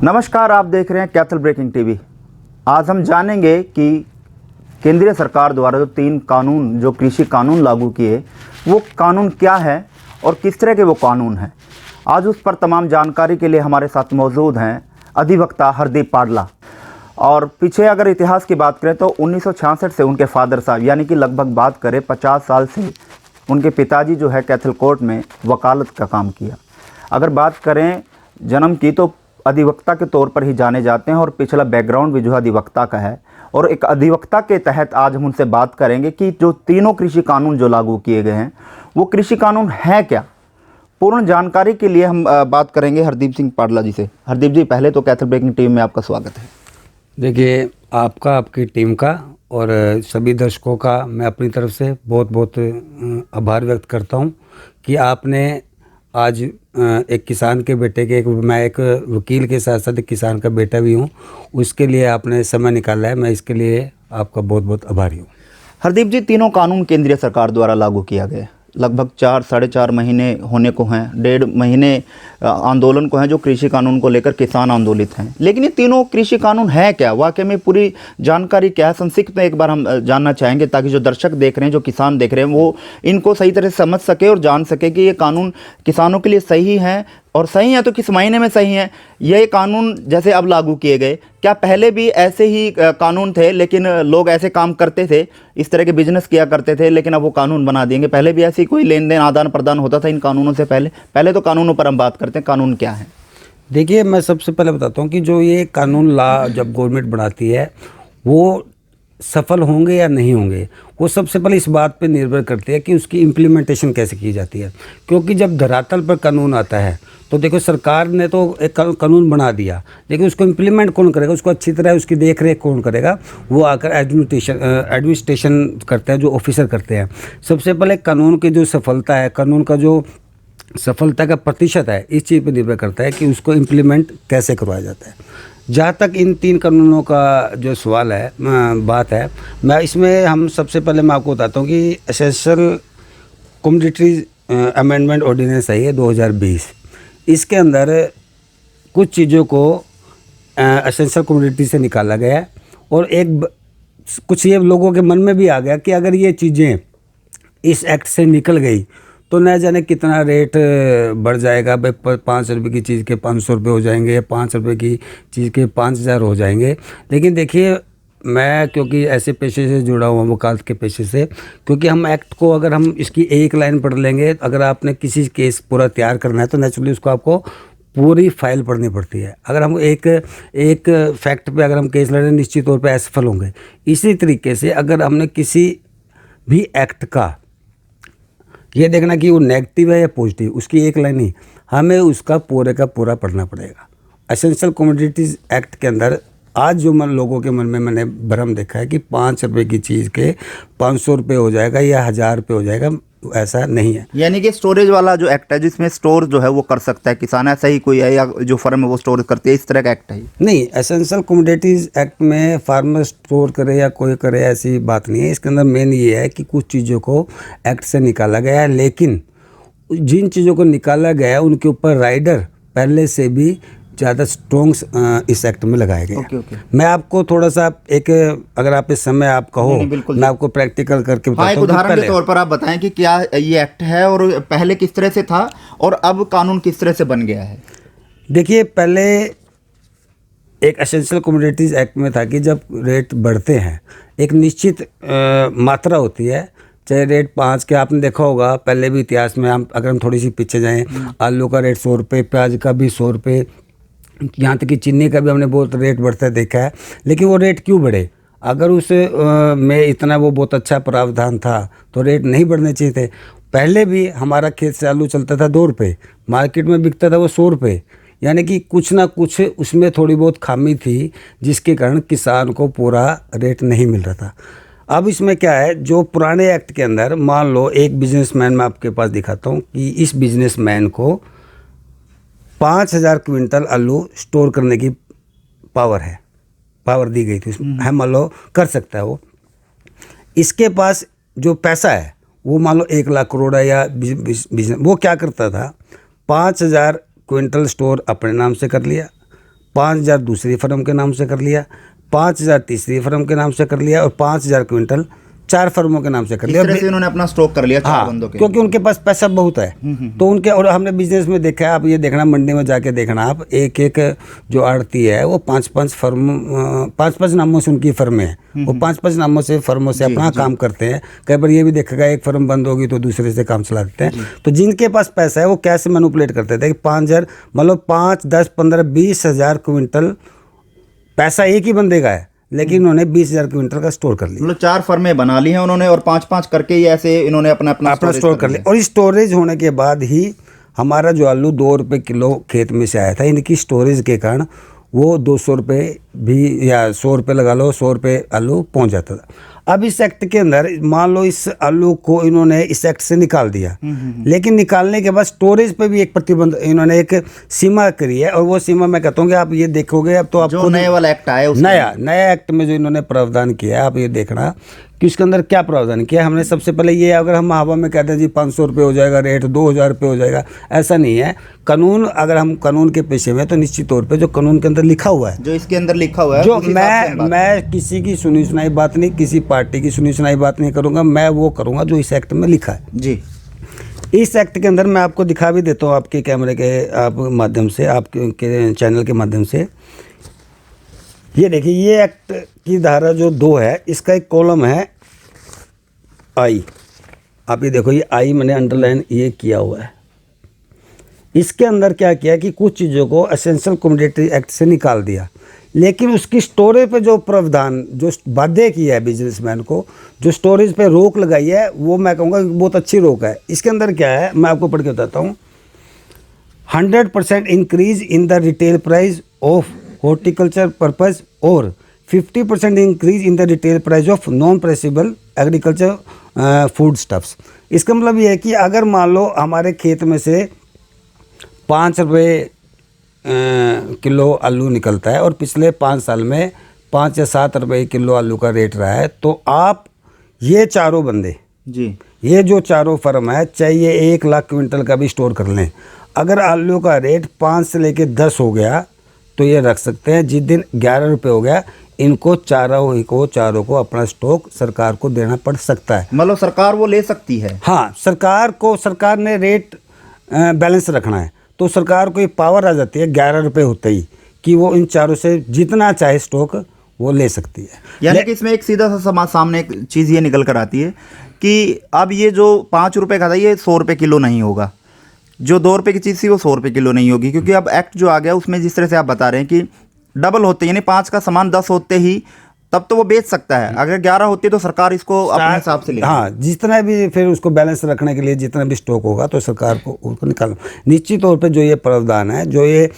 नमस्कार, आप देख रहे हैं कैथल ब्रेकिंग टीवी। आज हम जानेंगे कि केंद्रीय सरकार द्वारा जो 3 कानून, जो कृषि कानून लागू किए, वो कानून क्या है और किस तरह के वो कानून हैं। आज उस पर तमाम जानकारी के लिए हमारे साथ मौजूद हैं अधिवक्ता हरदीप पाडला। और पीछे अगर इतिहास की बात करें तो 1966 से उनके फादर साहब, यानी कि लगभग बात करें 50 साल से उनके पिताजी जो है कैथल कोर्ट में वकालत का काम किया। अगर बात करें जन्म की तो अधिवक्ता के तौर पर ही जाने जाते हैं और पिछला बैकग्राउंड भी जो है अधिवक्ता का है। और एक अधिवक्ता के तहत आज हम उनसे बात करेंगे कि जो तीनों कृषि कानून जो लागू किए गए हैं वो कृषि कानून है क्या। पूर्ण जानकारी के लिए हम बात करेंगे हरदीप सिंह पाडला जी से। हरदीप जी, पहले तो कैथल ब्रेकिंग टीम में आपका स्वागत है। देखिए, आपका, आपकी टीम का और सभी दर्शकों का मैं अपनी तरफ से बहुत बहुत आभार व्यक्त करता हूं कि आपने आज एक किसान के बेटे के, मैं एक वकील के साथ साथ एक किसान का बेटा भी हूं, उसके लिए आपने समय निकाला है। मैं इसके लिए आपका बहुत बहुत आभारी हूं। हरदीप जी, तीनों कानून केंद्रीय सरकार द्वारा लागू किया गया, लगभग 4-4.5 महीने होने को हैं, 1.5 महीने आंदोलन को हैं जो कृषि कानून को लेकर किसान आंदोलित हैं। लेकिन ये तीनों कृषि कानून है क्या, वाकई में पूरी जानकारी क्या है, संक्षिप्त में एक बार हम जानना चाहेंगे ताकि जो दर्शक देख रहे हैं, जो किसान देख रहे हैं, वो इनको सही तरह से समझ सके और जान सके कि ये कानून किसानों के लिए सही है, और सही है तो किस मायने में सही है। ये कानून जैसे अब लागू किए गए, क्या पहले भी ऐसे ही कानून थे लेकिन लोग ऐसे काम करते थे, इस तरह के बिजनेस किया करते थे, लेकिन अब वो कानून बना देंगे? पहले भी ऐसी कोई लेन देन, आदान प्रदान होता था इन कानूनों से पहले तो कानूनों पर हम बात करते हैं, कानून क्या है? देखिए, मैं सबसे पहले बताता हूँ कि जो ये कानून जब गवर्नमेंट बनाती है वो सफल होंगे या नहीं होंगे, वो सबसे पहले इस बात पे निर्भर करती है कि उसकी इम्प्लीमेंटेशन कैसे की जाती है। क्योंकि जब धरातल पर कानून आता है तो देखो, सरकार ने तो एक कानून बना दिया, लेकिन उसको इम्प्लीमेंट कौन करेगा, उसको अच्छी तरह उसकी देख रेख कौन करेगा? वो आकर एडमिनिस्ट्रेशन करते हैं, जो ऑफिसर करते हैं। सबसे पहले कानून की जो सफलता है, कानून का जो सफलता का प्रतिशत है, इस चीज़ पर निर्भर करता है कि उसको इम्प्लीमेंट कैसे करवाया जाता है। जहाँ तक इन 3 कानूनों का जो सवाल है, बात है, मैं इसमें हम सबसे पहले मैं आपको बताता हूँ कि एसेंशियल कमोडिटीज अमेंडमेंट ऑर्डिनेंस है ये 2020। इसके अंदर कुछ चीज़ों को एसेंशियल कमोडिटी से निकाला गया है और कुछ ये लोगों के मन में भी आ गया कि अगर ये चीज़ें इस एक्ट से निकल गई तो न जाने कितना रेट बढ़ जाएगा। भाई 5 रुपये की चीज़ के 500 रुपये हो जाएंगे, 5 रुपये की चीज़ के 5000 हो जाएंगे। लेकिन देखिए, मैं क्योंकि ऐसे पेशे से जुड़ा हुआ, वकालत के पेशे से, क्योंकि हम एक्ट को अगर हम इसकी एक लाइन पढ़ लेंगे, अगर आपने किसी केस पूरा तैयार करना है तो नेचुरली उसको आपको पूरी फाइल पढ़नी पड़ती है। अगर हम एक फैक्ट पे अगर हम केस लड़ें, निश्चित तौर पर असफल होंगे। इसी तरीके से अगर हमने किसी भी एक्ट का ये देखना कि वो नेगेटिव है या पॉजिटिव, उसकी एक लाइन नहीं, हमें उसका पूरे का पूरा पढ़ना पड़ेगा। एसेंशियल कमोडिटीज़ एक्ट के अंदर आज जो लोगों के मन में मैंने भ्रम देखा है कि 5 रुपये की चीज़ के 500 रुपये हो जाएगा या 1000 रुपये हो जाएगा, ऐसा नहीं है। यानी कि स्टोरेज वाला जो एक्ट है जिसमें स्टोर जो है वो कर सकता है किसान, ऐसा ही कोई है, या जो फर्म है वो स्टोर करती है, इस तरह का एक्ट है? नहीं, एसेंशियल कमोडिटीज़ एक्ट में फार्मर स्टोर करे या कोई करे ऐसी बात नहीं है। इसके अंदर मेन ये है कि कुछ चीज़ों को एक्ट से निकाला गया है, लेकिन जिन चीज़ों को निकाला गया है उनके ऊपर राइडर पहले से भी ज़्यादा स्ट्रॉन्ग इस एक्ट में लगाए गए। ओके। मैं आपको थोड़ा सा अगर आप इस समय आप कहो, मैं आपको प्रैक्टिकल करके बताता हूँ। एक उदाहरण के तौर पर आप बताएं कि क्या ये एक्ट है और पहले किस तरह से था और अब कानून किस तरह से बन गया है। देखिए, पहले एक एसेंशियल कमोडिटीज़ एक्ट में था कि जब रेट बढ़ते हैं एक निश्चित मात्रा होती है, चाहे रेट 5 के, आपने देखा होगा पहले भी इतिहास में, अगर हम थोड़ी सी पीछे जाएं, आलू का रेट 100 रुपये, प्याज का भी 100 रुपये, यहाँ तक कि चीनी का भी हमने बहुत रेट बढ़ता देखा है। लेकिन वो रेट क्यों बढ़े? अगर उस में इतना वो बहुत अच्छा प्रावधान था तो रेट नहीं बढ़ने चाहिए थे। पहले भी हमारा खेत से आलू चलता था 2 रुपये, मार्केट में बिकता था वो 100 रुपये, यानी कि कुछ ना कुछ उसमें थोड़ी बहुत खामी थी जिसके कारण किसान को पूरा रेट नहीं मिल रहा था। अब इसमें क्या है, जो पुराने एक्ट के अंदर, मान लो एक बिजनेसमैन, मैं आपके पास दिखाता हूँ कि इस बिजनेसमैन को 5000 क्विंटल आलू स्टोर करने की पावर दी गई थी उसमें, है, मान लो कर सकता है वो। इसके पास जो पैसा है वो मान लो 1 लाख करोड़ है या बिजनेस, वो क्या करता था, 5000 क्विंटल स्टोर अपने नाम से कर लिया, 5,000 दूसरी फर्म के नाम से कर लिया, 5,000 तीसरी फर्म के नाम से कर लिया और 5,000 क्विंटल 4 फर्मों के नाम से कर लिया। इस तरह से इन्होंने अपना स्टॉक कर लिया 4 बंदों के। क्योंकि उनके पास पैसा बहुत है। तो उनके, और हमने बिजनेस में देखा है, आप ये देखना मंडी में जाके देखना, आप एक एक जो आड़ती है वो 5-5 फर्म, 5-5 नामों से उनकी फर्में हैं। वो 5-5 नामों से फर्मों से अपना काम करते हैं। कई बार ये भी देखेगा एक फर्म बंद होगी तो दूसरे से काम चला देते हैं। तो जिनके पास पैसा है वो कैसे मैनिपुलेट करते थे कि 5,000 मतलब 5, 10, 15, 20,000 क्विंटल पैसा एक ही बंदे का है, लेकिन उन्होंने 20,000 क्विंटल का स्टोर कर लिया। मतलब 4 फर्में बना ली हैं उन्होंने और 5-5 करके ही ऐसे इन्होंने अपना स्टोर कर लिया। और स्टोरेज होने के बाद ही हमारा जो आलू 2 रुपये किलो खेत में से आया था, इनकी स्टोरेज के कारण वो 200 रुपये भी या 100 रुपये लगा लो, 100 रुपये आलू पहुंच जाता था। अब इस एक्ट के अंदर मान लो इस आलू को इन्होंने इस एक्ट से निकाल दिया, लेकिन निकालने के बाद स्टोरेज पे भी एक प्रतिबंध, इन्होंने एक सीमा करी है। और वो सीमा मैं कहता हूँ कि आप ये देखोगे अब तो आपको नए वाला एक्ट आया, नया एक्ट में जो इन्होंने प्रावधान किया है, आप ये देखना कि उसके अंदर क्या प्रावधान किया। हमने सबसे पहले ये, अगर हम हवा में कहते हैं जी 500 रुपये हो जाएगा रेट, 2,000 रुपये हो जाएगा, ऐसा नहीं है। कानून, अगर हम कानून के पेशे में, तो निश्चित तौर पे जो कानून के अंदर लिखा हुआ है, जो इसके अंदर लिखा हुआ है, जो मैं किसी की सुनी सुनाई बात नहीं, किसी पार्टी की सुनी सुनाई बात नहीं करूँगा, मैं वो करूँगा जो इस एक्ट में लिखा है जी। इस एक्ट के अंदर मैं आपको दिखा भी देता हूँ आपके कैमरे के आप माध्यम से, आपके चैनल के माध्यम से। ये देखिए, ये एक्ट की धारा जो 2 है, इसका एक कॉलम है आई। आप ये देखो, ये आई मैंने अंडरलाइन ये किया हुआ है। इसके अंदर क्या किया कि कुछ चीज़ों को एसेंशियल कमोडिटी एक्ट से निकाल दिया, लेकिन उसकी स्टोरेज पे जो प्रावधान, जो बाध्य किया है बिजनेसमैन को, जो स्टोरेज पे रोक लगाई है, वो मैं कहूँगा बहुत अच्छी रोक है। इसके अंदर क्या है, मैं आपको पढ़ के बताता हूँ। 100% increase in the retail price of horticulture purpose और 50% increase in the retail price of non perishable agriculture food stuffs. इसका मतलब ये है कि अगर मान लो हमारे खेत में से 5 रुपये किलो आलू निकलता है और पिछले 5 साल में 5 या 7 रुपये किलो आलू का रेट रहा है, तो आप ये चारों बंदे जी, ये जो चारों फर्म है, चाहे ये 1 लाख क्विंटल का भी स्टोर कर लें, अगर आलू का रेट 5 से लेके 10 हो गया तो ये रख सकते हैं। जिस दिन 11 रुपये हो गया, इनको चारों को अपना स्टॉक सरकार को देना पड़ सकता है। मतलब सरकार वो ले सकती है। हाँ, सरकार ने रेट बैलेंस रखना है, तो सरकार को ये पावर आ जाती है 11 रुपये होते ही कि वो इन चारों से जितना चाहे स्टॉक वो ले सकती है। यानी कि इसमें एक सीधा सा सामने एक चीज़ ये निकल कर आती है कि अब ये जो 5 रुपये का था, ये 100 रुपये किलो नहीं होगा। जो 2 रुपये की चीज़ थी वो 100 रुपये किलो नहीं होगी, क्योंकि अब एक्ट जो आ गया उसमें जिस तरह से आप बता रहे हैं कि डबल होते, यानी 5 का सामान 10 होते ही तब तो वो बेच सकता है। अगर 11 होती है तो सरकार इसको अपने हिसाब से ले। हाँ, जितना भी फिर उसको बैलेंस रखने के लिए जितना भी स्टॉक होगा तो सरकार को उसको निकालना। निश्चित तौर पे जो ये प्रावधान है, जो ये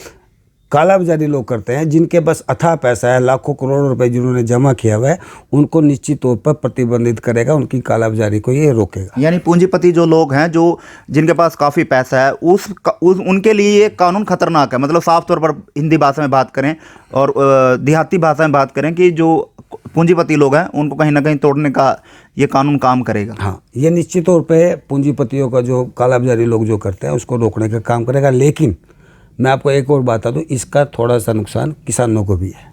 कालाबाजारी लोग करते हैं, जिनके पास अथाह पैसा है, लाखों करोड़ों रुपए जिन्होंने जमा किया हुआ है, उनको निश्चित तौर पर प्रतिबंधित करेगा, उनकी कालाबाजारी को ये रोकेगा। यानी पूंजीपति जो लोग हैं, जो जिनके पास काफ़ी पैसा है, उनके लिए ये कानून खतरनाक है। मतलब साफ तौर पर हिंदी भाषा में बात करें और देहाती भाषा में बात करें कि जो पूंजीपति लोग हैं उनको कहीं ना कहीं तोड़ने का ये कानून काम करेगा। हाँ, ये निश्चित तौर पे पूंजीपतियों का जो कालाबाजारी लोग जो करते हैं उसको रोकने का काम करेगा। लेकिन मैं आपको एक और बता दूं, इसका थोड़ा सा नुकसान किसानों को भी है।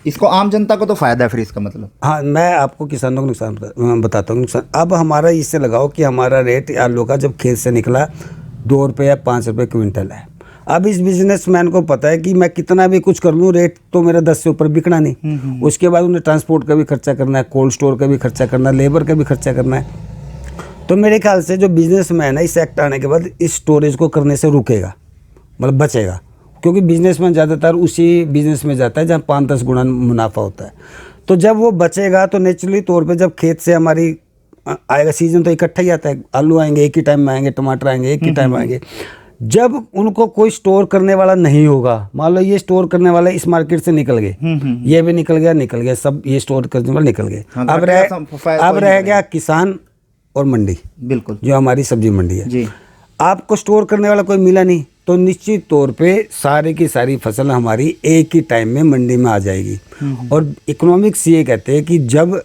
इसको आम जनता को तो फ़ायदा है फिर इसका मतलब। हाँ, मैं आपको किसानों को नुकसान बताता हूँ। नुकसान अब हमारा इससे लगाओ कि हमारा रेट आलू का जब खेत से निकला 2 रुपये या 5 रुपये क्विंटल है। अब इस बिजनेसमैन को पता है कि मैं कितना भी कुछ कर लूँ, रेट तो मेरा 10 से ऊपर बिकना नहीं। उसके बाद उन्हें ट्रांसपोर्ट का भी खर्चा करना है, कोल्ड स्टोर का भी खर्चा करना है, लेबर का भी खर्चा करना है। तो मेरे ख्याल से जो बिजनेसमैन है, इस एक्ट आने के बाद इस स्टोरेज को करने से रुकेगा, मतलब बचेगा, क्योंकि बिजनेसमैन ज़्यादातर उसी बिजनेस में जाता है जहाँ 5-10 गुना मुनाफा होता है। तो जब वो बचेगा तो नेचुरली तौर पे जब खेत से हमारी आएगा, सीजन तो इकट्ठा ही आता है, आलू आएंगे एक ही टाइम में आएंगे, टमाटर आएंगे एक ही टाइम आएंगे। जब उनको कोई स्टोर करने वाला नहीं होगा, मान लो ये स्टोर करने वाला इस मार्केट से निकल गए, ये भी निकल गया, सब ये स्टोर करने वाले निकल गए। अब रह गया किसान और मंडी, बिल्कुल, जो हमारी सब्जी मंडी है जी। आपको स्टोर करने वाला कोई मिला नहीं, तो निश्चित तौर पे सारी की सारी फसल हमारी एक ही टाइम में मंडी में आ जाएगी। और इकोनॉमिक्स ये कहते हैं कि जब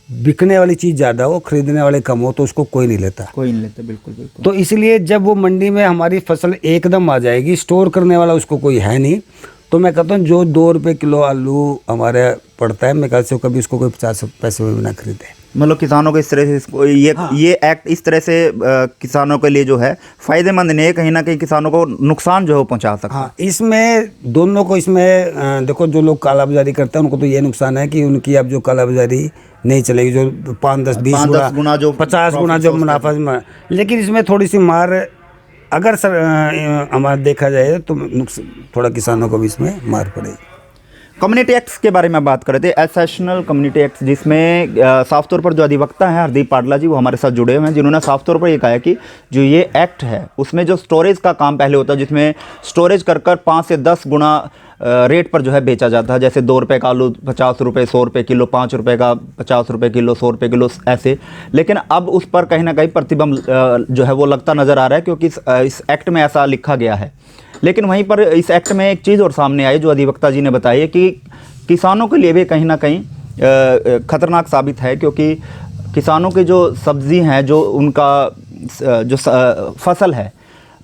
बिकने वाली चीज़ ज़्यादा हो, खरीदने वाले कम हो, तो उसको कोई नहीं लेता, बिल्कुल। तो इसलिए जब वो मंडी में हमारी फसल एकदम आ जाएगी, स्टोर करने वाला उसको कोई है नहीं, तो मैं कहता हूँ जो 2 रुपये किलो आलू हमारे पड़ता है, मैं कहता हूँ कभी उसको कोई 50 पैसे में भी ना खरीदे। मतलब किसानों को इस तरह से ये एक्ट इस तरह से किसानों के लिए जो है फायदेमंद नहीं है, कहीं ना कहीं किसानों को नुकसान जो है वो पहुंचा सकता है। हाँ, इसमें दोनों को, इसमें देखो जो लोग कालाबाजारी करते हैं उनको तो ये नुकसान है कि उनकी अब जो कालाबाजारी नहीं चलेगी, जो 5, 10, 20 गुना जो 50 गुना जो मुनाफा, लेकिन इसमें थोड़ी सी मार अगर हमारा देखा जाए तो थोड़ा किसानों को भी इसमें मार पड़ेगी। कम्युनिटी एक्ट्स के बारे में बात कर रहे थे, एसेशनल कम्युनिटी एक्ट्स, जिसमें साफ तौर पर जो अधिवक्ता हैं हरदीप पाटला जी, वो हमारे साथ जुड़े हुए हैं, जिन्होंने साफ तौर पर ये कहा है कि जो ये एक्ट है उसमें जो स्टोरेज का काम पहले होता है, जिसमें स्टोरेज कर 5 से 10 गुना रेट पर जो है बेचा जाता है, जैसे 2 रुपये का आलू 50 रुपये 100 रुपये किलो, 5 रुपये का 50 रुपये किलो, 100 रुपये किलो ऐसे। लेकिन अब उस पर कहीं ना कहीं प्रतिबंध जो है वो लगता नज़र आ रहा है, क्योंकि इस एक्ट में ऐसा लिखा गया है। लेकिन वहीं पर इस एक्ट में एक चीज़ और सामने आई जो अधिवक्ता जी ने बताई है कि किसानों के लिए भी कहीं ना कहीं खतरनाक साबित है, क्योंकि किसानों की जो सब्ज़ी हैं, जो उनका जो फसल है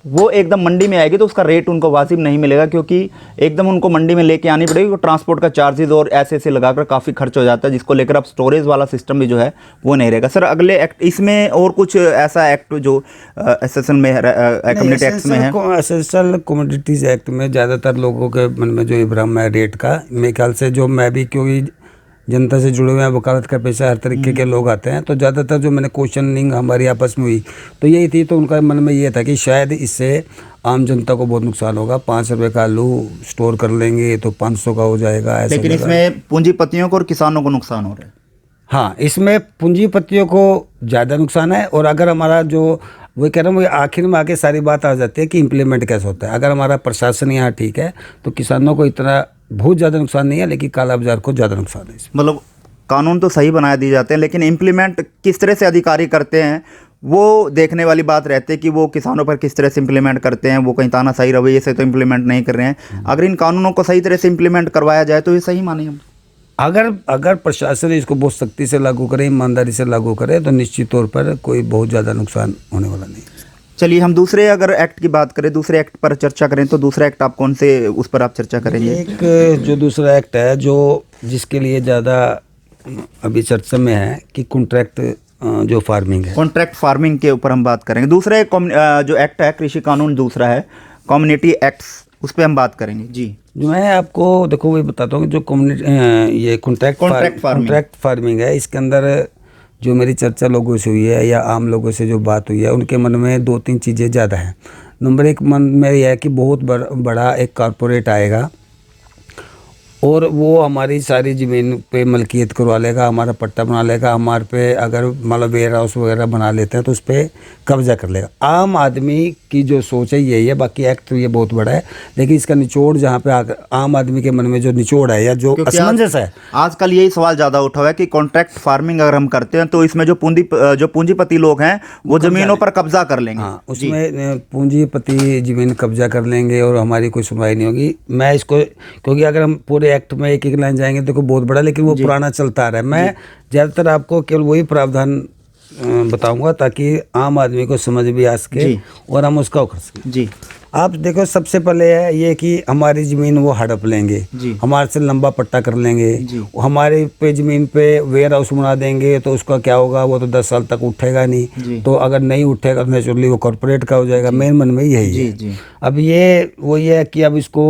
वो एकदम मंडी में आएगी तो उसका रेट उनको वाजिब नहीं मिलेगा, क्योंकि एकदम उनको मंडी में लेके आनी पड़ेगी, ट्रांसपोर्ट का चार्जेस और ऐसे लगाकर काफ़ी खर्च हो जाता है, जिसको लेकर अब स्टोरेज वाला सिस्टम भी जो है वो नहीं रहेगा। सर अगले एक्ट इसमें और कुछ ऐसा एक्ट जो एसेशनल में कम्युनिटी एक्ट में है? एसेशनल कमोडिटीज़ एक्ट में ज़्यादातर लोगों के मन में जो भ्रम है रेट का, मेरे ख्याल से जो मैं भी, क्योंकि जनता से जुड़े हुए हैं, वकालत का पेशा, हर तरीके के लोग आते हैं, तो ज़्यादातर जो मैंने क्वेश्चनिंग हमारी आपस में हुई तो यही थी, तो उनका मन में ये था कि शायद इससे आम जनता को बहुत नुकसान होगा। 5 रुपये का आलू स्टोर कर लेंगे तो 500 का हो जाएगा, ऐसा। लेकिन इसमें पूंजीपतियों को और किसानों को नुकसान हो रहा है। हाँ, इसमें पूंजीपतियों को ज़्यादा नुकसान है, और अगर हमारा जो वो कह रहा हूँ, आखिर में आके सारी बात आ जाती है कि इम्प्लीमेंट कैसे होता है। अगर हमारा प्रशासन यहाँ ठीक है तो किसानों को इतना बहुत ज़्यादा नुकसान नहीं है, लेकिन काला बाजार को ज़्यादा नुकसान है। मतलब कानून तो सही बना दिए जाते हैं, लेकिन इम्प्लीमेंट किस तरह से अधिकारी करते हैं वो देखने वाली बात रहती है कि वो किसानों पर किस तरह से इम्प्लीमेंट करते हैं। वो कहीं तानाशाही रवैये से तो इम्प्लीमेंट नहीं कर रहे हैं। अगर इन कानूनों को सही तरह से इम्प्लीमेंट करवाया जाए तो ये सही माने हम। अगर प्रशासन इसको बहुत सख्ती से लागू करे, ईमानदारी से लागू करे, तो निश्चित तौर पर कोई बहुत ज़्यादा नुकसान होने वाला नहीं। चलिए हम दूसरे अगर एक्ट की बात करें, दूसरे एक्ट पर चर्चा करें, तो दूसरा एक्ट आप कौन से उस पर आप चर्चा करेंगे? एक जो दूसरा एक्ट है जो जिसके लिए ज़्यादा अभी चर्चा में है कि कॉन्ट्रैक्ट जो फार्मिंग है, कॉन्ट्रैक्ट फार्मिंग के ऊपर हम बात करेंगे। दूसरा एक जो एक्ट है कृषि कानून, दूसरा है कम्युनिटी एक्ट्स, उस पर हम बात करेंगे जी। जो मैं आपको देखो वही बताता हूँ कि जो कम्युनिटी ये कॉन्ट्रैक्ट फार्मिंग है, इसके अंदर जो मेरी चर्चा लोगों से हुई है या आम लोगों से जो बात हुई है, उनके मन में 2-3 चीज़ें ज़्यादा हैं। नंबर 1 मन में यह है कि बहुत बड़ा एक कॉरपोरेट आएगा और वो हमारी सारी ज़मीन पे मलकियत करवा लेगा, हमारा पट्टा बना लेगा, हमारे पे अगर मतलब वेयर हाउस वगैरह बना लेते हैं तो उस पर कब्जा कर लेगा। आम आदमी की जो सोच है यही है। बाकी एक्ट तो ये बहुत बड़ा है, लेकिन इसका निचोड़ जहाँ पे आम आदमी के मन में जो निचोड़ है या जो असमंजस है, आजकल यही सवाल ज़्यादा उठा हुआ है कि कॉन्ट्रैक्ट फार्मिंग अगर हम करते हैं तो इसमें जो पूंजीपति लोग हैं वो ज़मीनों पर कब्जा कर लेंगे। हाँ, उसमें पूंजीपति ज़मीन कब्जा कर लेंगे और हमारी कोई सुनवाई नहीं होगी। मैं इसको, क्योंकि अगर हम पूरे एक्ट में एक लाइन जाएंगे तो बहुत बड़ा, लेकिन वो पुराना चलता आ रहा है। मैं ज़्यादातर आपको केवल वही प्रावधान बताऊंगा ताकि आम आदमी को समझ भी आ सके और हम उसका कर सकें जी। आप देखो, सबसे पहले है ये कि हमारी ज़मीन वो हड़प लेंगे, हमारे से लंबा पट्टा कर लेंगे, हमारे पे ज़मीन पे वेयर हाउस बना देंगे, तो उसका क्या होगा, वो तो 10 साल तक उठेगा नहीं। तो अगर नहीं उठेगा तो नेचुरली वो कॉर्पोरेट का हो जाएगा। मेरे मन में यही है। अब ये वो ये है कि अब इसको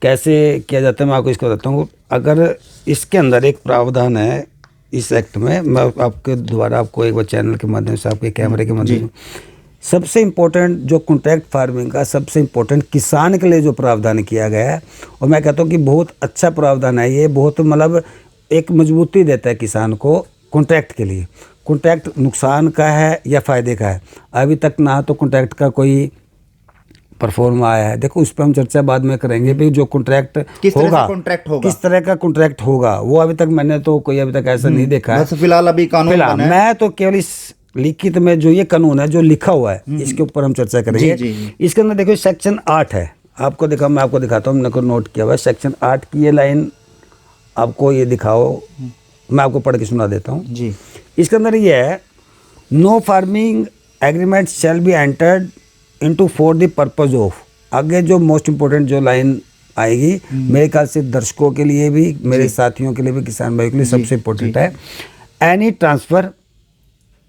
कैसे किया जाता है, मैं आपको इसको बताता हूँ। अगर इसके अंदर एक प्रावधान है इस एक्ट में, मैं आपके द्वारा आपको एक बार चैनल के माध्यम से, आपके कैमरे के माध्यम से, सबसे इम्पोर्टेंट जो कॉन्ट्रैक्ट फार्मिंग का सबसे इम्पोर्टेंट किसान के लिए जो प्रावधान किया गया है, और मैं कहता हूँ कि बहुत अच्छा प्रावधान है ये। बहुत मतलब एक मजबूती देता है किसान को कॉन्ट्रैक्ट के लिए। कॉन्ट्रैक्ट नुकसान का है या फ़ायदे का है, अभी तक ना तो कॉन्ट्रैक्ट का कोई परफॉर्म आया है। देखो, उस पर हम चर्चा बाद में करेंगे भी जो कॉन्ट्रैक्ट होगा, किस तरह का कॉन्ट्रैक्ट होगा, वो अभी तक मैंने तो कोई अभी तक ऐसा नहीं देखा है। फिलहाल अभी कानून बना है। मैं तो केवल इस लिखित में जो ये कानून है जो लिखा हुआ है, इसके ऊपर हम चर्चा करेंगे। इसके अंदर देखो सेक्शन 8 है, आपको दिखा, मैं आपको दिखाता हूँ, मैंने नोट किया हुआ है। सेक्शन 8 की ये लाइन आपको ये दिखाओ, मैं आपको पढ़ के सुना देता हूँ जी। इसके अंदर ये है, no farming agreement shall be entered into for the purpose of, आगे जो मोस्ट इम्पोर्टेंट जो लाइन आएगी। मेरे ख्याल से दर्शकों के लिए भी, मेरे साथियों के लिए भी, किसान भाइयों के लिए सबसे इम्पोर्टेंट है, any transfer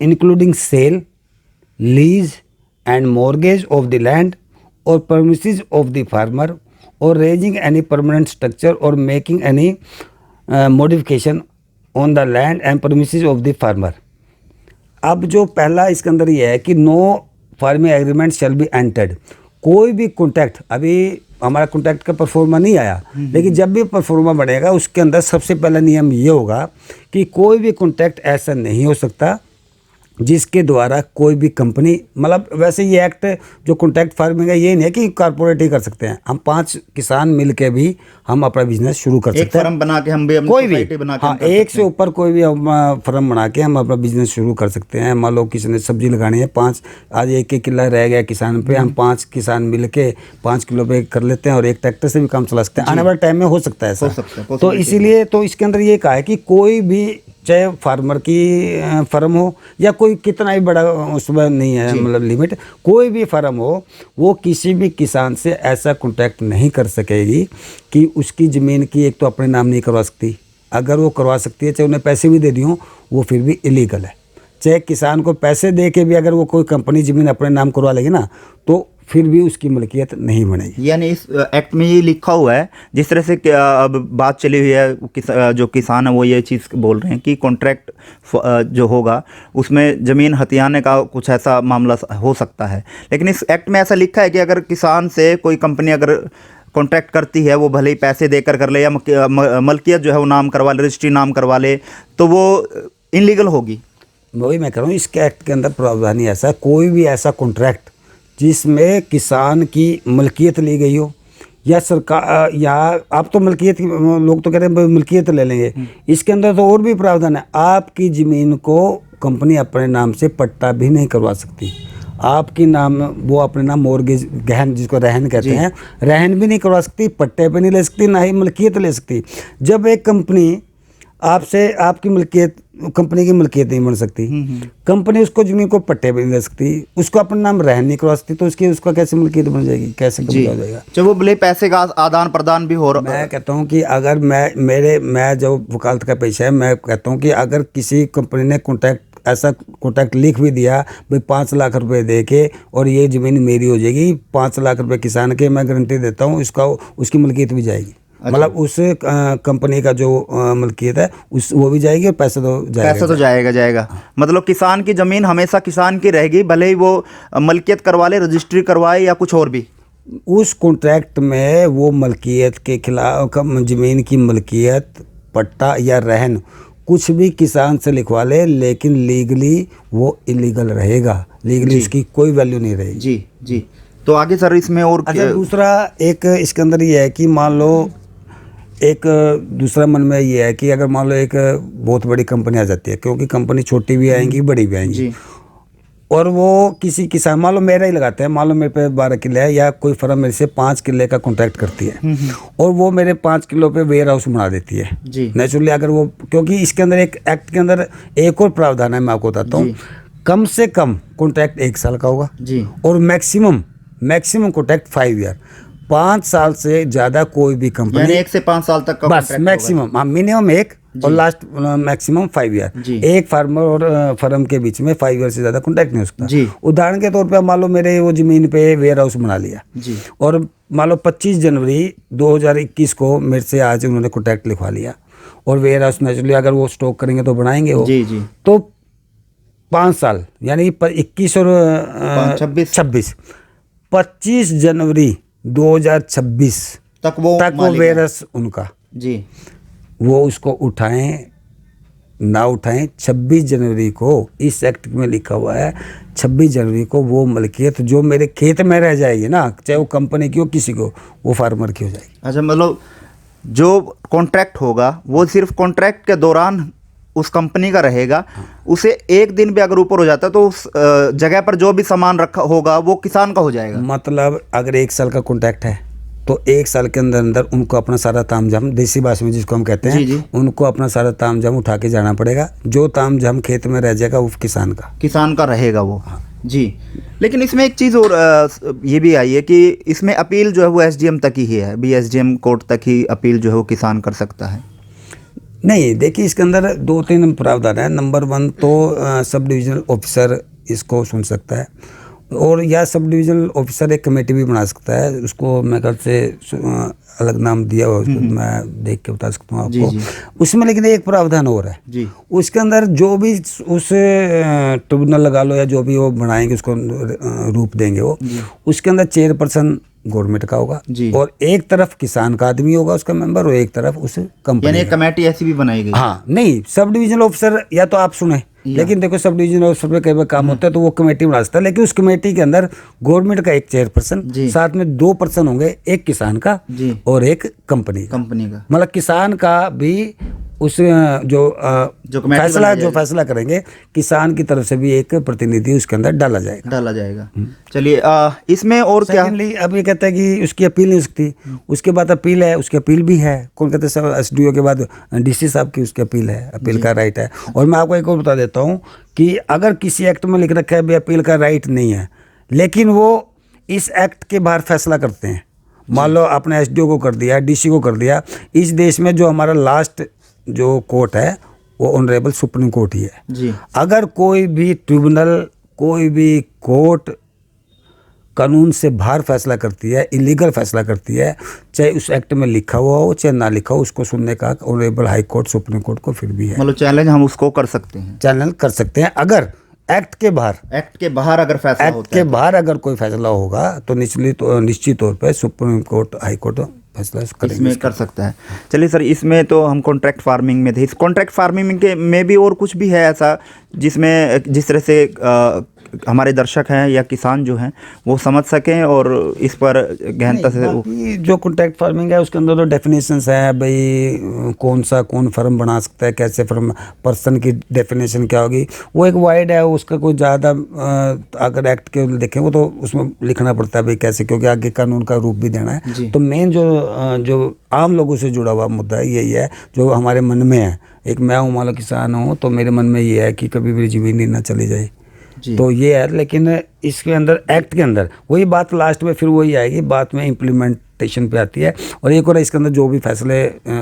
including sale, lease and mortgage of the land और परमिसेस ऑफ द फार्मर और रेजिंग एनी परमानेंट स्ट्रक्चर और making any modification on the land and premises of the farmer. अब जो पहला इसके अंदर ये है कि no farming agreement shall be entered. कोई भी कॉन्ट्रैक्ट, अभी हमारा कॉन्ट्रैक्ट का परफॉर्मा नहीं आया, लेकिन जब भी परफॉर्मा बढ़ेगा उसके अंदर सबसे पहला नियम ये होगा कि कोई भी कॉन्ट्रैक्ट ऐसा नहीं हो सकता जिसके द्वारा कोई भी कंपनी, मतलब वैसे ये एक्ट जो कॉन्ट्रैक्ट फार्मिंग है ये नहीं है कि कारपोरेट ही कर सकते हैं, हम 5 किसान मिल के भी हम अपना बिजनेस शुरू कर सकते हैं। फर्म बना के हम भी अपनी कोई भी, सोसाइटी बना के हाँ, एक से ऊपर कोई भी फर्म बना के हम अपना बिजनेस शुरू कर सकते हैं। मान लो किसी ने सब्जी लगानी है, 5 आज 1 किला रह गया किसान पे, हम 5 किसान मिल के 5 किलो पे कर लेते हैं और एक ट्रैक्टर से भी काम चला सकते हैं। आने वाले टाइम में हो सकता है ऐसा। तो इसीलिए तो इसके अंदर ये कहा है कि कोई भी, चाहे फार्मर की फर्म हो या कोई कितना ही बड़ा, उसमें नहीं है मतलब लिमिट, कोई भी फर्म हो, वो किसी भी किसान से ऐसा कॉन्ट्रैक्ट नहीं कर सकेगी कि उसकी ज़मीन की एक तो अपने नाम नहीं करवा सकती। अगर वो करवा सकती है, चाहे उन्हें पैसे भी दे दी हों, वो फिर भी इलीगल है। चाहे किसान को पैसे दे के भी अगर वो कोई कंपनी ज़मीन अपने नाम करवा लेगी ना, तो फिर भी उसकी मलकियत नहीं बनेगी। यानी इस एक्ट में ये लिखा हुआ है, जिस तरह से अब बात चली हुई है, जो किसान है वो ये चीज़ बोल रहे हैं कि कॉन्ट्रैक्ट जो होगा उसमें ज़मीन हथियाने का कुछ ऐसा मामला हो सकता है। लेकिन इस एक्ट में ऐसा लिखा है कि अगर किसान से कोई कंपनी अगर कॉन्ट्रैक्ट करती है, वो भले ही पैसे देकर कर ले या मलकियत जो है वो नाम करवा ले, रजिस्ट्री नाम करवा ले, तो वो इनलीगल होगी। वही मैं कह रहा हूँ, इसके एक्ट के अंदर प्रावधान ही ऐसा है, कोई भी ऐसा कॉन्ट्रैक्ट जिसमें किसान की मलकियत ली गई हो या सरकार, या आप तो मलकियत, लोग तो कह रहे हैं मलकियत ले लेंगे, इसके अंदर तो और भी प्रावधान है। आपकी ज़मीन को कंपनी अपने नाम से पट्टा भी नहीं करवा सकती। आपकी नाम, वो अपने नाम मॉर्गेज, गहन, जिसको रहन कहते हैं, रहन भी नहीं करवा सकती, पट्टे पे नहीं ले सकती, ना ही मलकियत ले सकती। जब एक कंपनी आपसे, आपकी मलकियत, कंपनी की मलकियत नहीं बन सकती, कंपनी उसको ज़मीन को पट्टे पे नहीं ले सकती, उसको अपना नाम रहन नहीं करवा सकती, तो उसका कैसे मलकियत बन जाएगी, कैसे कब्जा हो जाएगा? जब वो भले पैसे का आदान प्रदान भी हो रहा। मैं कहता हूँ कि अगर मैं जो वकालत का पेशा है, मैं कहता हूँ कि अगर किसी कंपनी ने ऐसा कॉन्ट्रैक्ट लिख भी दिया भाई 5 लाख रुपए दे के और ये ज़मीन मेरी हो जाएगी, 5 लाख रुपए किसान के, मैं गारंटी देता हूँ उसकी मलकियत भी जाएगी। मतलब उस कंपनी का जो मलकियत है वो भी जाएगी और पैसा तो जाएगा। मतलब किसान की ज़मीन हमेशा किसान की रहेगी, भले ही वो मलकियत करवा ले, रजिस्ट्री करवाए या कुछ और भी। उस कॉन्ट्रैक्ट में वो मलकियत के खिलाफ, ज़मीन की मलकियत, पट्टा या रहन कुछ भी किसान से लिखवा ले, लेकिन लीगली वो इलीगल रहेगा, लीगली उसकी कोई वैल्यू नहीं रहेगी। जी। तो आगे सर इसमें और अच्छा, दूसरा एक इसके अंदर ये है कि मान लो, एक दूसरा मन में ये है कि अगर मान लो एक बहुत बड़ी कंपनी आ जाती है, क्योंकि कंपनी छोटी भी आएंगी, बड़ी भी आएंगी, और वो किसी किसान, मान लो मेरा ही लगाते हैं, मान लो मेरे पे 12 किले है, या कोई फर्म मेरे से 5 किले का कॉन्ट्रैक्ट करती है और वो मेरे 5 किलो पे वेयर हाउस बना देती है। नेचुरली अगर वो, क्योंकि इसके अंदर एक एक्ट के अंदर एक और प्रावधान है, मैं आपको बताता हूँ, कम से कम कॉन्ट्रैक्ट 1 साल का होगा और मैक्सिमम कॉन्ट्रैक्ट 5 ईयर, 5 साल से ज़्यादा कोई भी कंपनी, यानी 1 से 5 साल तक का बस मैक्सिमम, हाँ, मिनिमम 1 और लास्ट मैक्सिमम 5 ईयर। एक फार्मर और फर्म के बीच में 5 ईयर से ज़्यादा कॉन्ट्रैक्ट नहीं हो सकता। उदाहरण के तौर पे मान लो मेरे वो ज़मीन पे वेयर हाउस बना लिया और मान लो 25 जनवरी 2021 को मेरे से आज उन्होंने कॉन्ट्रैक्ट लिखवा लिया और वेयर हाउस नेचुरली अगर वो स्टॉक करेंगे तो बनाएंगे वो, तो 5 साल यानी 21 और 26 25 जनवरी 2026 तक वो वेयर हाउस उनका, वो उसको उठाएं ना उठाएं, 26 जनवरी को इस एक्ट में लिखा हुआ है, 26 जनवरी को वो मलकियत जो मेरे खेत में रह जाएगी ना, चाहे वो कंपनी की हो किसी को, वो फार्मर की हो जाएगी। अच्छा, मतलब जो कॉन्ट्रैक्ट होगा वो सिर्फ कॉन्ट्रैक्ट के दौरान उस कंपनी का रहेगा। उसे एक दिन भी अगर ऊपर हो जाता है तो उस जगह पर जो भी सामान रखा होगा वो किसान का हो जाएगा। मतलब अगर 1 साल का कॉन्ट्रैक्ट है, तो 1 साल के अंदर अंदर उनको अपना सारा तामझाम, देसी भाषा में जिसको हम कहते हैं, जी, जी। उनको अपना सारा तामझाम उठा के जाना पड़ेगा। जो तामझाम खेत में रह जाएगा वो किसान का रहेगा वो। जी, लेकिन इसमें एक चीज़ और ये भी आई है कि इसमें अपील जो है वो एसडीएम तक ही है, अभी एसडीएम कोर्ट तक ही अपील जो है वो किसान कर सकता है। नहीं, देखिए इसके अंदर 2-3 प्रावधान है। नंबर 1 तो सब डिविजनल ऑफिसर इसको सुन सकता है, और या सब डिविजनल ऑफिसर एक कमेटी भी बना सकता है। उसको मैं ख्याल से अलग नाम दिया हुआ, उसको मैं देख के बता सकता हूँ आपको। उसमें लेकिन एक प्रावधान और है जी। उसके अंदर जो भी उस ट्रिब्यूनल लगा लो या जो भी वो बनाएंगे उसको रूप देंगे वो, उसके अंदर चेयरपर्सन गवर्नमेंट का होगा, और एक तरफ किसान का आदमी होगा उसका मेंबर, और एक तरफ उस कंपनी, यानी एक कमेटी ऐसी भी बनाई गई। हाँ, नहीं सब डिविजनल ऑफिसर या तो आप सुने, लेकिन देखो सब डिविजनल ऑफिसर पे कई बार काम होता है तो वो कमेटी बना सकता है, लेकिन उस कमेटी के अंदर गवर्नमेंट का एक चेयरपर्सन, साथ में 2 पर्सन होंगे, एक किसान का और एक कंपनी का। मतलब किसान का भी उस जो फैसला करेंगे किसान की तरफ से भी एक प्रतिनिधि उसके अंदर डाला जाएगा। चलिए, इसमें और क्या? अब ये कहता है कि उसकी अपील नहीं हो सकती, उसके बाद अपील है, उसकी अपील भी है, कौन कहते हैं एसडीओ के बाद डीसी साहब की उसकी अपील है, अपील का राइट है। और मैं आपको एक और बता देता हूँ कि अगर किसी एक्ट में लिख रखा है भी अपील का राइट नहीं है, लेकिन वो इस एक्ट के बाहर फैसला करते हैं, मान लो आपने एसडीओ को कर दिया, डीसी को कर दिया, इस देश में जो हमारा लास्ट जो कोर्ट है वो ऑनरेबल सुप्रीम कोर्ट ही है जी। अगर कोई भी ट्रिब्यूनल, कोई भी कोर्ट कानून से बाहर फैसला करती है, इलीगल फैसला करती है, चाहे उस एक्ट में लिखा हुआ हो चाहे ना लिखा हो, उसको सुनने का honourable high court, supreme court को फिर भी है। मतलब चैलेंज हम उसको कर सकते हैं, चैलेंज कर सकते हैं। अगर एक्ट के बाहर अगर फैसला होता है, एक्ट के बाहर अगर कोई फैसला होगा तो निश्चित तौर पर सुप्रीम कोर्ट, हाई कोर्ट फैसला इसमें कर सकता है। चलिए सर, इसमें तो हम कॉन्ट्रैक्ट फार्मिंग में थे, इस कॉन्ट्रैक्ट फार्मिंग के में भी और कुछ भी है ऐसा जिसमें जिस तरह से हमारे दर्शक हैं या किसान जो हैं वो समझ सकें और इस पर गहनता से? जो कॉन्ट्रैक्ट फार्मिंग है उसके अंदर तो डेफिनेशंस है भाई, कौन फार्म बना सकता है, कैसे फार्म, पर्सन की डेफिनेशन क्या होगी, वो एक वाइड है, उसका कोई ज़्यादा अगर एक्ट के देखें वो तो उसमें लिखना पड़ता है भाई कैसे, क्योंकि आगे कानून का रूप भी देना है। तो मेन जो आम लोगों से जुड़ा हुआ मुद्दा है यही है जो हमारे मन में है। एक मैं हूँ, मान लो किसान हूँ, तो मेरे मन में ये है कि कभी भी ज़मीन ही ना चली जाए, तो ये है। लेकिन इसके अंदर एक्ट के अंदर वही बात लास्ट में फिर वही आएगी, बात में इम्प्लीमेंटेशन पे आती है। और एक और इसके अंदर जो भी फैसले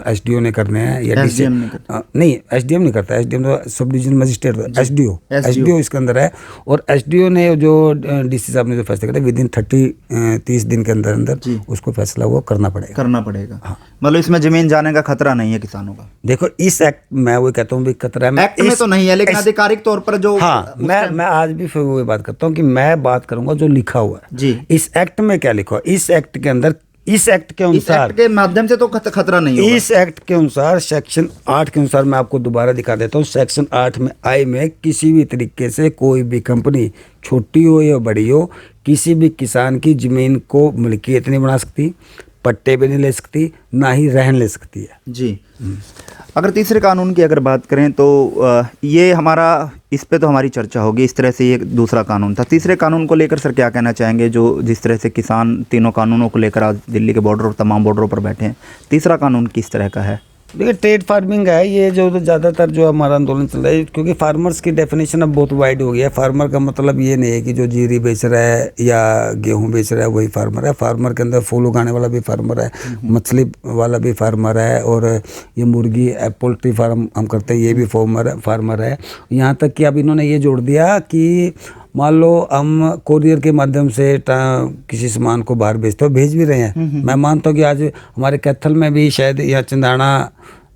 एसडीओ ने करने हैं या डीसी नहीं, एसडीएम नहीं करता, एसडीएम तो सब डिवीजन मजिस्ट्रेट, एसडीओ इसके अंदर है। और एसडीओ ने जो डीसी साहब ने जो फैसले करे विदिन 30 दिन के अंदर अंदर उसको फैसला वो करना पड़ेगा। हाँ। मतलब इसमें जमीन जाने का खतरा नहीं है किसानों का? देखो इस एक्ट मैं वो कहता हूँ भी खतरा है, एक्ट में तो नहीं है, लेकिन आधिकारिक तौर पर जो, हाँ, मैं आज भी फिर वो बात करता हूँ कि मैं बात करूंगा जो लिखा हुआ है जी। इस एक्ट में क्या लिखा हुआ, इस एक्ट के अंदर, इस एक्ट के अनुसार, इस एक्ट के माध्यम से तो खतरा नहीं होगा। इस एक्ट के अनुसार सेक्शन 8 के अनुसार मैं आपको दोबारा दिखा देता हूँ। सेक्शन 8 में आई में किसी भी तरीके से कोई भी कंपनी छोटी हो या बड़ी हो किसी भी किसान की जमीन को मिल्कियत नहीं बना सकती, पट्टे भी नहीं ले सकती, ना ही रहन ले सकती है जी। अगर तीसरे कानून की अगर बात करें तो ये हमारा, इस पे तो हमारी चर्चा होगी, इस तरह से ये दूसरा कानून था। तीसरे कानून को लेकर सर क्या कहना चाहेंगे, जो जिस तरह से किसान तीनों कानूनों को लेकर आज दिल्ली के बॉर्डर और तमाम बॉर्डरों पर बैठे हैं, तीसरा कानून किस तरह का है? देखिए ट्रेड फार्मिंग है ये जो ज़्यादातर जो हमारा आंदोलन चल रहा है, क्योंकि फार्मर्स की डेफिनेशन अब बहुत वाइड हो गया है। फार्मर का मतलब ये नहीं है कि जो जीरी बेच रहा है या गेहूं बेच रहा है वही फार्मर है। फार्मर के अंदर फूल उगाने वाला भी फार्मर है, मछली वाला भी फार्मर है, और ये मुर्गी पोल्ट्री फार्म हम करते हैं ये भी फार्मर है। यहाँ तक कि अब इन्होंने ये जोड़ दिया कि मान लो हम कोरियर के माध्यम से किसी सामान को बाहर भेजते हो, भेज भी रहे हैं। मैं मानता हूँ कि आज हमारे कैथल में भी शायद या चिंदाना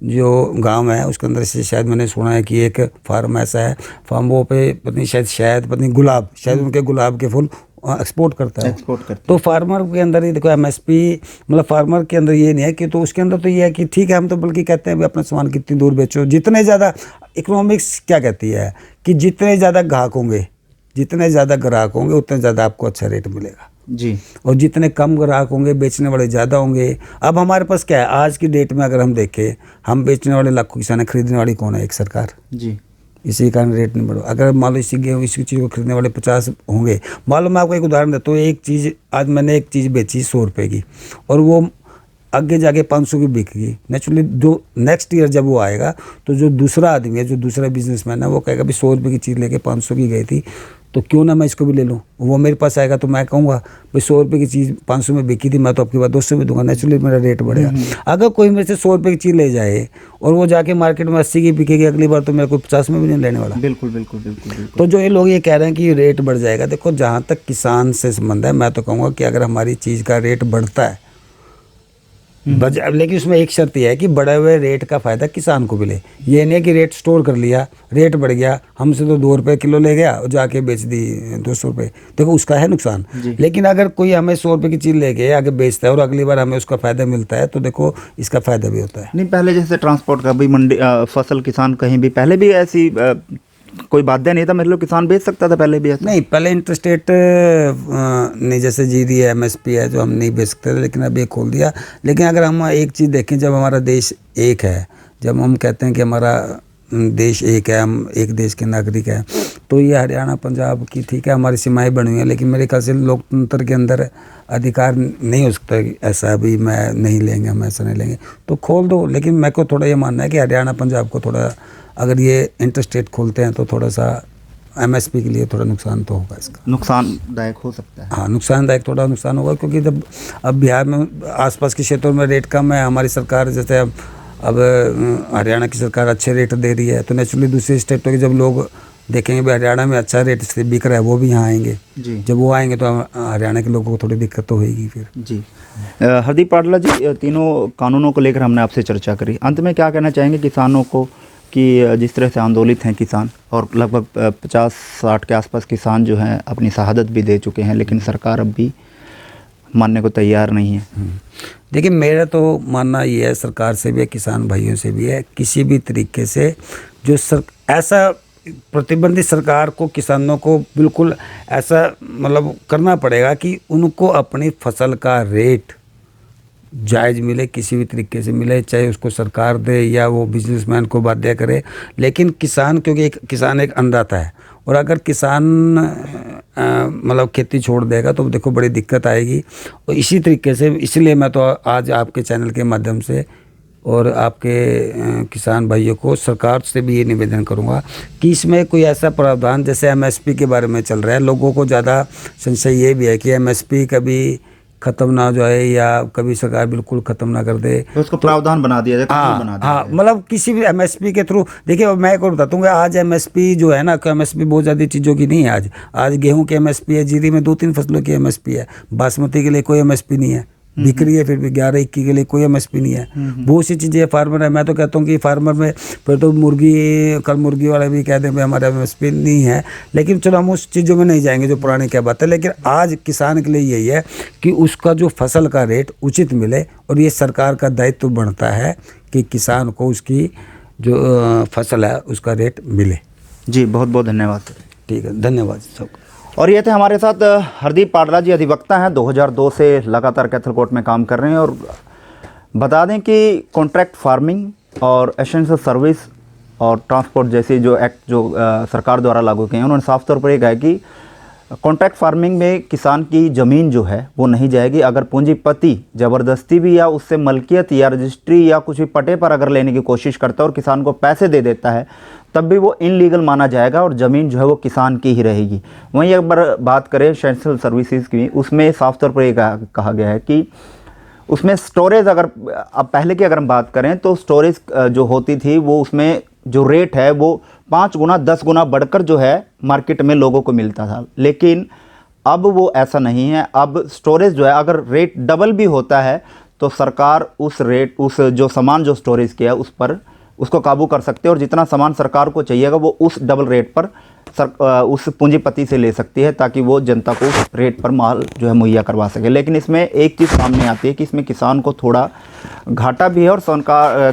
जो गांव है उसके अंदर से शायद मैंने सुना है कि एक फार्म ऐसा है, फार्म वो पे पत्नी शायद गुलाब, शायद उनके गुलाब के फूल एक्सपोर्ट करता है। तो फार्मर के अंदर ही देखो एमएसपी, मतलब फार्मर के अंदर ये नहीं है कि, तो उसके अंदर तो ये है कि ठीक है, हम तो बल्कि कहते हैं अपना सामान कितनी दूर बेचो, जितने ज़्यादा इकोनॉमिक्स क्या कहती है कि जितने ज़्यादा ग्राहक होंगे, जितने ज़्यादा ग्राहक होंगे उतने ज़्यादा आपको अच्छा रेट मिलेगा जी। और जितने कम ग्राहक होंगे बेचने वाले ज़्यादा होंगे। अब हमारे पास क्या है आज की डेट में, अगर हम देखें, हम बेचने वाले लाखों किसान हैं, खरीदने वाली कौन है? एक सरकार जी। इसी कारण रेट नहीं बढ़ा। अगर मान लो इसी गेहूँ इसी चीज़ को खरीदने वाले 50 होंगे, मान लो मैं आपको एक उदाहरण देता हूँ, एक चीज़ आज मैंने एक चीज़ बेची 100 रुपये की और वो आगे जाके 500 की बिक गई। नेचुरली जो नेक्स्ट ईयर जब वो आएगा तो जो दूसरा आदमी है, जो दूसरा बिजनेसमैन है, वो कहेगा भी 100 रुपये की चीज़ लेके 500 की गई थी, तो क्यों ना मैं इसको भी ले लूँ। वो मेरे पास आएगा तो मैं कहूँगा भाई 100 रुपये की चीज़ 500 में बिकी थी, मैं तो आपकी बात 200 में दूंगा, नेचुरली मेरा रेट बढ़ेगा। अगर कोई मेरे से 100 रुपये की चीज़ ले जाए और वो जाके मार्केट में 80 की बिकेगी, अगली बार तो मेरे को 50 में भी नहीं लेने वाला। बिल्कुल बिल्कुल बिल्कुल बिल्कुल। तो जो ये लोग ये कह रहे हैं कि रेट बढ़ जाएगा, देखो जहाँ तक किसान से संबंध है, मैं तो कहूँगा कि अगर हमारी चीज़ का रेट बढ़ता है लेकिन उसमें एक शर्त यह है कि बढ़े हुए रेट का फ़ायदा किसान को मिले। ये नहीं कि रेट स्टोर कर लिया, रेट बढ़ गया, हमसे तो 2 रुपये किलो ले गया और जाके बेच दी 200 रुपये, देखो उसका है नुकसान। लेकिन अगर कोई हमें 100 रुपये की चीज़ लेके आगे बेचता है और अगली बार हमें उसका फ़ायदा मिलता है, तो देखो इसका फ़ायदा भी होता है। नहीं, पहले जैसे ट्रांसपोर्ट का भी मंडी फसल किसान कहीं भी पहले भी ऐसी कोई बाध्य नहीं था, मतलब किसान बेच सकता था पहले भी ऐसा? नहीं, पहले इंटरस्टेट नहीं, जैसे जीडी है, एमएसपी है, जो हम नहीं बेच सकते थे, लेकिन अब ये खोल दिया। लेकिन अगर हम एक चीज़ देखें, जब हमारा देश एक है, जब हम कहते हैं कि हमारा देश एक है, हम एक देश के नागरिक हैं, तो ये हरियाणा पंजाब की ठीक है हमारी सीमाएं बनी हुई हैं, लेकिन मेरे ख्याल से लोकतंत्र के अंदर अधिकार नहीं हो सकता कि ऐसा भी मैं नहीं लेंगे, हम ऐसा नहीं लेंगे, तो खोल दो। लेकिन मेरे को थोड़ा ये मानना है कि हरियाणा पंजाब को थोड़ा, अगर ये इंटरस्टेट खोलते हैं तो थोड़ा सा एमएसपी के लिए थोड़ा नुकसान तो होगा, इसका नुकसानदायक हो सकता है। हाँ, नुकसानदायक थोड़ा नुकसान होगा, क्योंकि जब अब बिहार में आसपास के क्षेत्रों में रेट कम है, हमारी सरकार जैसे अब हरियाणा की सरकार अच्छे रेट दे रही है, तो नेचुरली दूसरे स्टेटों के जब लोग देखेंगे भी हरियाणा में अच्छा रेट से बिक रहा है, वो भी यहाँ आएंगे जी। जब वो आएंगे तो हरियाणा के लोगों को थोड़ी दिक्कत तो होगी फिर। जी हरदीप पाटला जी, तीनों कानूनों को लेकर हमने आपसे चर्चा करी, अंत में क्या कहना चाहेंगे किसानों को कि जिस तरह से आंदोलित हैं किसान और लगभग 50-60 के आसपास किसान जो हैं अपनी शहादत भी दे चुके हैं, लेकिन सरकार अब भी मानने को तैयार नहीं है? देखिए, मेरा तो मानना ये है, सरकार से भी है, किसान भाइयों से भी है, किसी भी तरीके से जो ऐसा प्रतिबंधित सरकार को किसानों को बिल्कुल ऐसा मतलब करना पड़ेगा कि उनको अपनी फसल का रेट जायज़ मिले, किसी भी तरीके से मिले, चाहे उसको सरकार दे या वो बिजनेसमैन को बाध्य करे। लेकिन किसान, क्योंकि किसान एक अन्नदाता है, और अगर किसान मतलब खेती छोड़ देगा तो देखो बड़ी दिक्कत आएगी। और इसी तरीके से, इसलिए मैं तो आज आपके चैनल के माध्यम से और आपके किसान भाइयों को, सरकार से भी ये निवेदन करूंगा कि इसमें कोई ऐसा प्रावधान, जैसे एमएसपी के बारे में चल रहा है, लोगों को ज़्यादा संशय ये भी है कि एमएसपी कभी ख़त्म ना हो जाए या कभी सरकार बिल्कुल ख़त्म ना कर दे, तो उसको प्रावधान बना दिया जाए। हाँ, मतलब किसी भी एमएसपी के थ्रू। देखिए, मैं एक और बताता हूँ, आज एमएसपी जो है ना, कि एमएसपी बहुत ज़्यादा चीज़ों की नहीं है। आज गेहूं की एमएसपी है, जीरी में 2-3 फसलों की एमएसपी है, बासमती के लिए कोई एमएसपी नहीं है, बिक रही है फिर भी 11-21 के लिए कोई एमएसपी नहीं है। बहुत सी चीज़ें फार्मर है, मैं तो कहता हूँ कि फार्मर में फिर तो मुर्गी वाले भी कह दें भाई हमारा एमएसपी नहीं है, लेकिन चलो हम उस चीज़ों में नहीं जाएंगे जो पुरानी क्या बात है। लेकिन आज किसान के लिए यही है कि उसका जो फसल का रेट उचित मिले, और ये सरकार का दायित्व बनता है कि किसान को उसकी जो फसल है उसका रेट मिले। जी, बहुत बहुत धन्यवाद सर। ठीक है, धन्यवाद सब। और ये थे हमारे साथ हरदीप पाटला जी, अधिवक्ता हैं, 2002 से लगातार कैथल कोर्ट में काम कर रहे हैं। और बता दें कि कॉन्ट्रैक्ट फार्मिंग और एसेंशियल सर्विस और ट्रांसपोर्ट जैसे जो एक्ट जो सरकार द्वारा लागू किए हैं, उन्होंने साफ तौर पर ये कहा कि कॉन्ट्रैक्ट फार्मिंग में किसान की ज़मीन जो है वो नहीं जाएगी। अगर पूंजीपति ज़बरदस्ती भी या उससे मलकियत या रजिस्ट्री या कुछ भी पटे पर अगर लेने की कोशिश करता है और किसान को पैसे दे देता है, तब भी वो इनलीगल माना जाएगा और ज़मीन जो है वो किसान की ही रहेगी। वहीं एक बार बात करें एसेंशियल सर्विसेज की, उसमें साफ तौर पर ये कहा गया है कि उसमें स्टोरेज, अगर अब पहले की अगर हम बात करें तो स्टोरेज जो होती थी वो उसमें जो रेट है वो 5 गुना 10 गुना बढ़कर जो है मार्केट में लोगों को मिलता था। लेकिन अब वो ऐसा नहीं है। अब स्टोरेज जो है अगर रेट डबल भी होता है तो सरकार उस जो सामान जो स्टोरेज किया है उस पर उसको काबू कर सकते हैं, और जितना सामान सरकार को चाहिएगा वो उस डबल रेट पर उस पूंजीपति से ले सकती है, ताकि वो जनता को उस रेट पर माल जो है मुहैया करवा सके। लेकिन इसमें एक चीज़ सामने आती है कि इसमें किसान को थोड़ा घाटा भी है और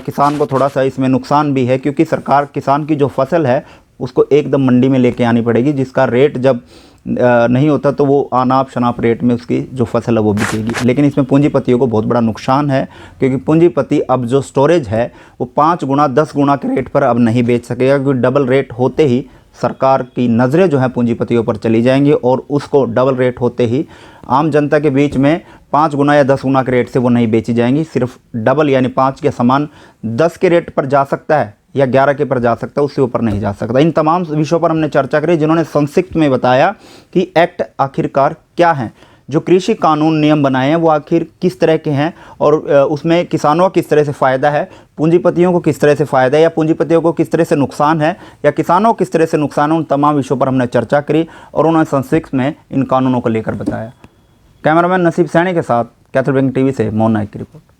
किसान को थोड़ा सा इसमें नुकसान भी है, क्योंकि सरकार किसान की जो फसल है उसको एकदम मंडी में लेके आनी पड़ेगी, जिसका रेट जब नहीं होता तो वो अनाप शनाप रेट में उसकी जो फसल है वो बिकेगी। लेकिन इसमें पूंजीपतियों को बहुत बड़ा नुकसान है, क्योंकि पूंजीपति अब जो स्टोरेज है वो 5 गुना 10 गुना के रेट पर अब नहीं बेच सकेगा, क्योंकि डबल रेट होते ही सरकार की नज़रें जो हैं पूंजीपतियों पर चली जाएंगी और उसको डबल रेट होते ही आम जनता के बीच में 5 गुना या 10 गुना के रेट से वो नहीं बेची जाएंगी। सिर्फ डबल यानी 5 के समान 10 के रेट पर जा सकता है या 11 के पर जा सकता है, उससे ऊपर नहीं जा सकता। इन तमाम विषयों पर हमने चर्चा करी, जिन्होंने संक्षिप्त में बताया कि एक्ट आखिरकार क्या हैं, जो कृषि कानून नियम बनाए हैं वो आखिर किस तरह के हैं और उसमें किसानों को किस तरह से फ़ायदा है, पूंजीपतियों को किस तरह से फ़ायदा है या पूंजीपतियों को किस तरह से नुकसान है या किसानों को किस तरह से नुकसान है। उन तमाम विषयों पर हमने चर्चा करी और उन्होंने संक्षिप्त में इन कानूनों को लेकर बताया। कैमरामैन नसीब सैनी के साथ कैथल ब्रेकिंग टीवी से मोहन नायक की रिपोर्ट।